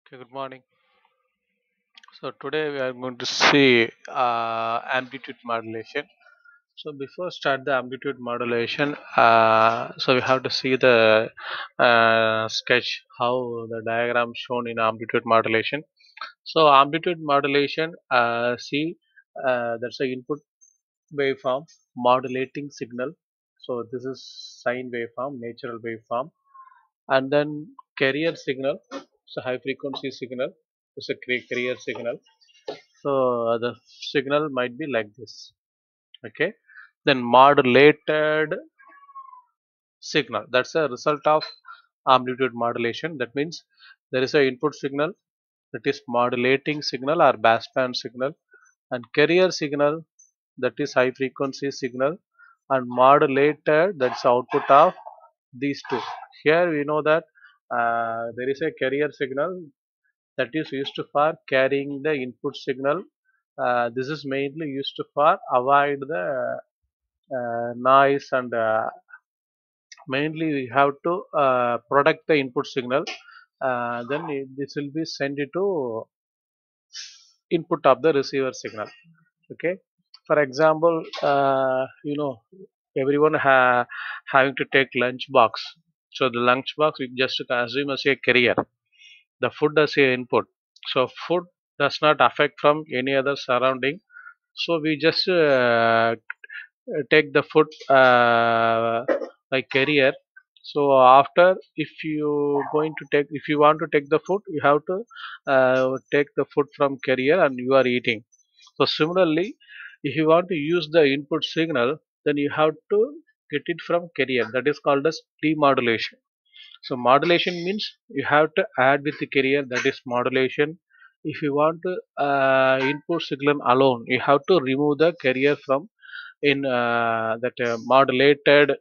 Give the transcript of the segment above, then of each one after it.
Okay, good morning. So today we are going to see amplitude modulation. So before start the amplitude modulation, so we have to see the sketch how the diagram shown in amplitude modulation. So amplitude modulation, see that's a input waveform modulating signal. So this is sine waveform, natural waveform, and then carrier signal. So high frequency signal is a carrier signal. So the signal might be like this. Okay. Then modulated signal. That's a result of amplitude modulation. That means there is a input signal that is modulating signal or baseband signal, and carrier signal that is high frequency signal, and modulated that's output of these two. Here we know that there is a carrier signal that is used for carrying the input signal. This is mainly used for avoid the noise, and mainly we have to protect the input signal. This will be sent to input of the receiver signal. Okay. For example, everyone having to take lunch box. So the lunch box we just assume as a carrier, the food as a input. So food does not affect from any other surrounding, so we just take the food by carrier. So after, if you going to take, if you want to take the food, you have to take the food from carrier and you are eating. So similarly, if you want to use the input signal, then you have to get it from carrier. That is called as demodulation. So modulation means you have to add with the carrier, that is modulation. If you want to input signal alone, you have to remove the carrier from in that modulated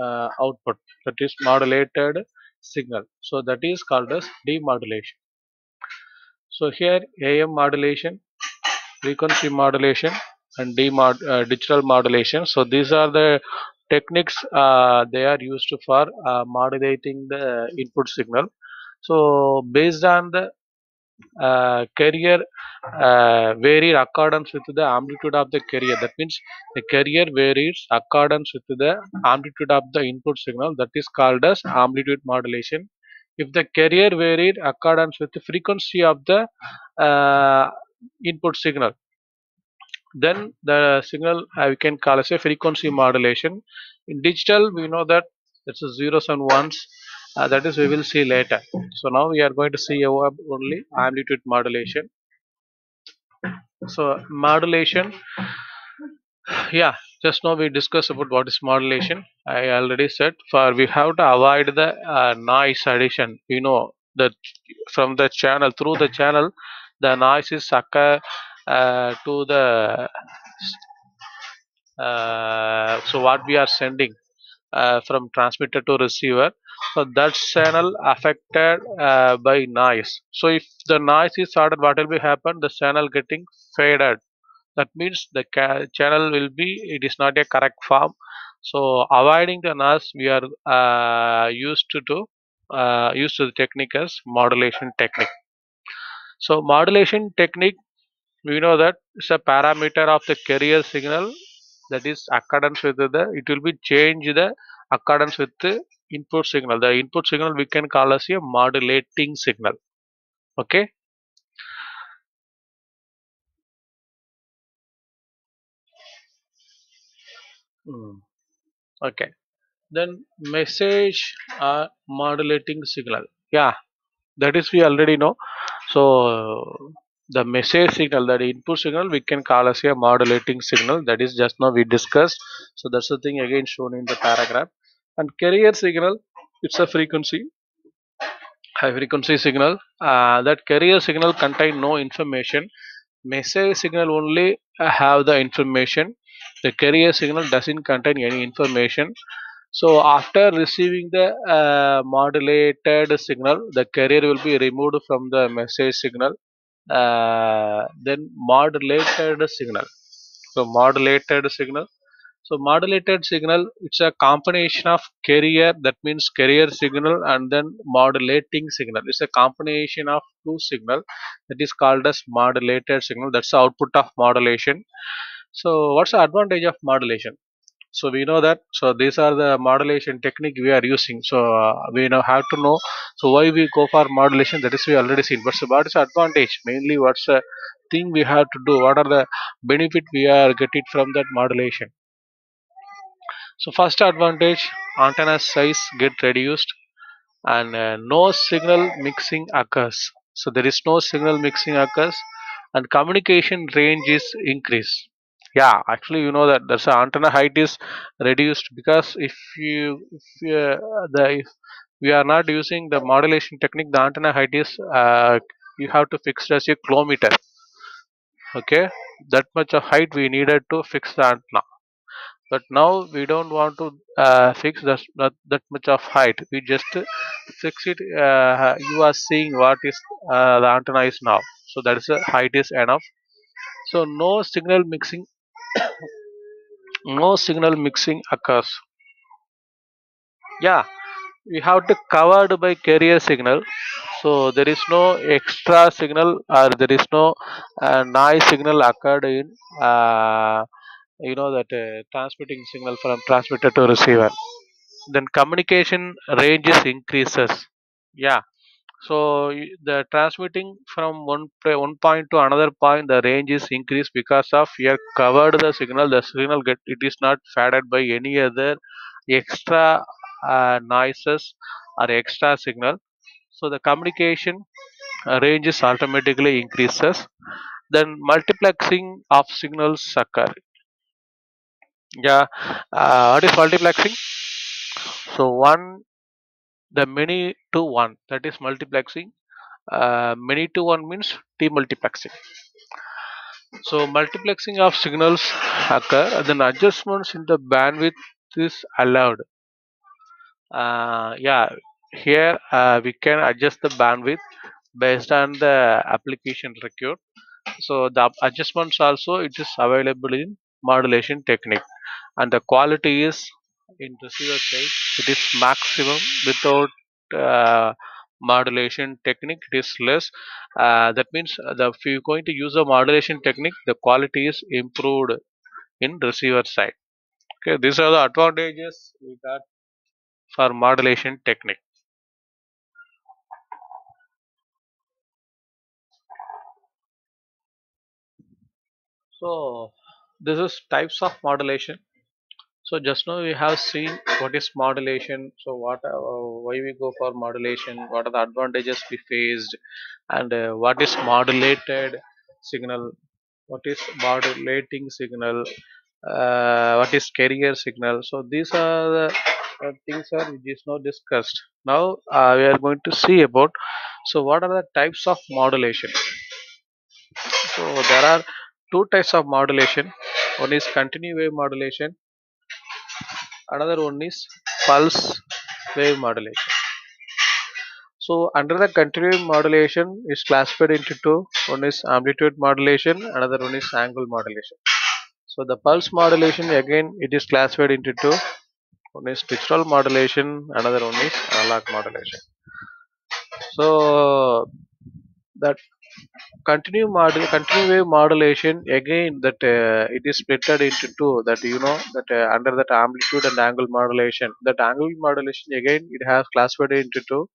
output, that is modulated signal. So that is called as demodulation. So here AM modulation, frequency modulation, and digital modulation. So these are the techniques they are used for modulating the input signal. So based on the carrier varied accordance with the amplitude of the carrier. That means the carrier varies accordance with the amplitude of the input signal. That is called as amplitude modulation. If the carrier varied accordance with the frequency of the uh, input signal, then the signal we can call as a frequency modulation. In digital, we know that it's a zeros and ones. That is we will see later. So now we are going to see only amplitude modulation. So modulation, yeah, just now we discussed about what is modulation. I already said for we have to avoid the noise addition. You know that from the channel, through the channel, the noise is occur to the so what we are sending from transmitter to receiver. So that channel affected by noise. So if the noise is ordered, what will be happen? The channel getting faded. That means the channel will be, it is not a correct form. So avoiding the noise, we are used to do used to the technique as modulation technique. So modulation technique, we know that it's a parameter of the carrier signal, that is accordance with the, it will be change the accordance with the input signal. The input signal we can call as a modulating signal. Okay. Hmm. Okay. Then message modulating signal. Yeah, that is we already know. So the message signal, that input signal, we can call as a modulating signal. That is just now we discussed. So that's the thing again shown in the paragraph. And carrier signal, it's a frequency, high frequency signal. That carrier signal contain no information. Message signal only have the information. The carrier signal doesn't contain any information. So after receiving the modulated signal, the carrier will be removed from the message signal. Then modulated signal. So modulated signal. So modulated signal, it's a combination of carrier, that means carrier signal, and then modulating signal. It's a combination of two signal that is called as modulated signal. That's the output of modulation. So what's the advantage of modulation? So we know that, so these are the modulation technique we are using. So we now have to know, so why we go for modulation, that is we already seen. But so what is the advantage, mainly what's the thing we have to do, what are the benefit we are getting from that modulation? So first advantage, antenna size get reduced, and no signal mixing occurs. So there is no signal mixing occurs, and communication range is increased. Yeah, actually you know that there's a antenna height is reduced, because if we are not using the modulation technique, the antenna height is you have to fix it as a kilometer. Okay, that much of height we needed to fix the antenna. But now we don't want to fix that much of height. We just fix it. You are seeing what is the antenna is now. So that is the height is enough. So no signal mixing occurs. Yeah, we have to covered by carrier signal. So there is no extra signal, or there is no noise signal occurred in that transmitting signal from transmitter to receiver. Then communication ranges increases. Yeah, so the transmitting from one point to another point, the range is increased because of here covered the signal. The signal get, it is not faded by any other extra noises or extra signal. So the communication range is automatically increases. Then multiplexing of signals occur. Yeah, what is multiplexing? So one, the many to one, that is multiplexing. Many to one means demultiplexing. So multiplexing of signals occur, then adjustments in the bandwidth is allowed. Yeah, here we can adjust the bandwidth based on the application required. So the adjustments also it is available in modulation technique, and the quality is in receiver side it is maximum. Without uh, modulation technique it is less. That means if you're going to use a modulation technique, the quality is improved in receiver side. Okay, these are the advantages we got for modulation technique. So this is types of modulation. So just now we have seen what is modulation. So why we go for modulation? What are the advantages we faced, and what is modulated signal? What is modulating signal? What is carrier signal? So these are the things are which is now discussed. Now we are going to see about. So what are the types of modulation? So there are two types of modulation. One is continuous wave modulation. Another one is pulse wave modulation. So under the continuous modulation is classified into two. One is amplitude modulation, another one is angle modulation. So the pulse modulation again it is classified into two. One is digital modulation, another one is analog modulation. So that continue wave modulation again, that it is splitted into two, that that under that amplitude and angle modulation, that angle modulation again it has classified into two: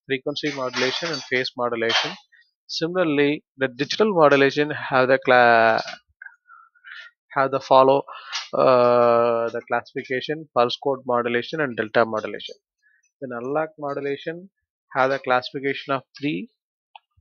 frequency modulation and phase modulation. Similarly, the digital modulation have the follow the classification: pulse code modulation and delta modulation. Then analog modulation have the classification of three: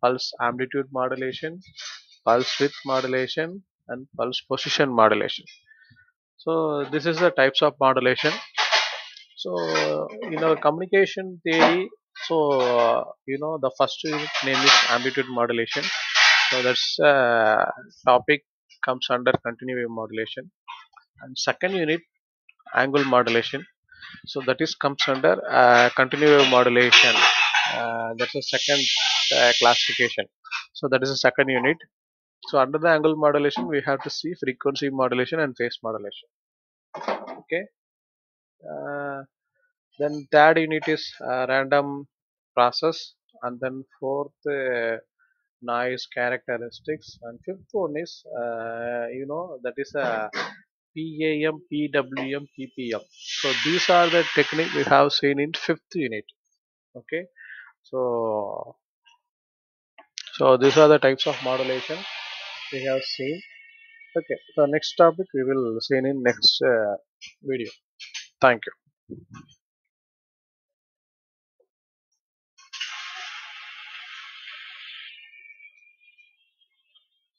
pulse amplitude modulation, pulse width modulation, and pulse position modulation. So this is the types of modulation. So in our communication theory, so the first unit name is amplitude modulation. So that's topic comes under continuous wave modulation, and second unit angle modulation. So that is comes under continuous wave modulation. That's a second classification. So that is a second unit. So under the angle modulation, we have to see frequency modulation and phase modulation. Okay. Uh, then third unit is random process, and then fourth noise characteristics, and fifth one is that is a PAM, PWM, PPM. So these are the technique we have seen in fifth unit. Okay. So these are the types of modulation we have seen. Okay. So next topic we will see in next video. Thank you.